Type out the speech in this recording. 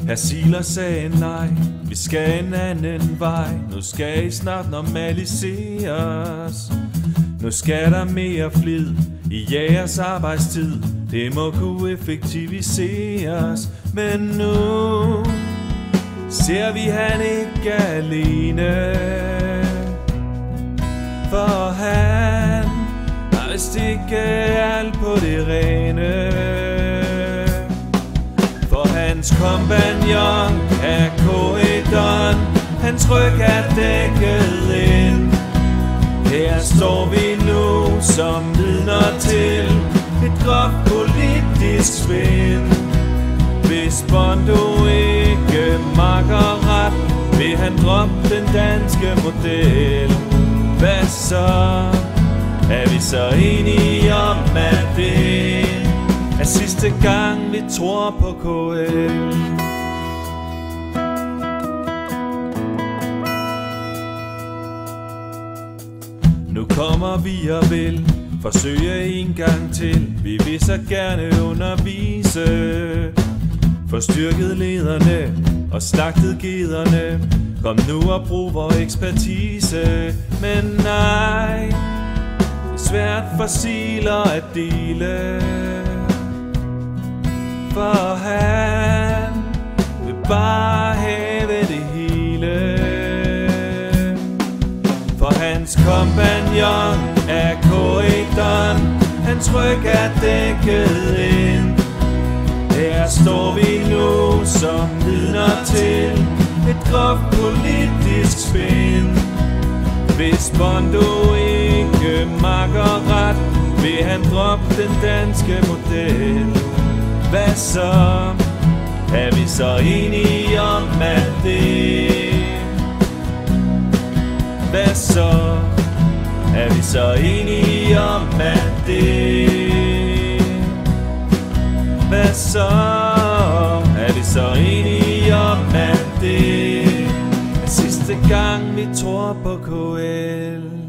Persiler sagde nej, vi skal en anden vej. Nu skal I snart normaliseres. Nu skal der mere flid i jeres arbejdstid. Det må kunne effektiviseres. Men nu ser vi han ikke alene, for han har vist ikke alt på det rene. For hans kompagnon er K1'eren, hans ryg er dækket ind. Her står vi nu som vidner til et groft politisk spin. Hvis Bondo ikke makker ret, vil han droppe den danske model. Hvad så? Er vi så enige om, at det er sidste gang vi tror på KL? Nu kommer vi og vil forsøge en gang til. Vi vil så gerne undervise, få styrket lederne og slagtet gederne. Kom nu og brug vores ekspertise. Men nej, det er svært for Siler at dele, for han vil bare have det hele. For hans kompagnon er K1'eren, hans ryg er dækket ind. Her står vi nu som vidner til et groft politisk spin. Hvis Bondo ikke makker ret, vil han droppe den danske model. Hvad så? Er vi så enige om, at det? Hvad så? Er vi så enige om, at det? Hvad så? Er vi så enige om, at det er sidste gang vi tror på KL?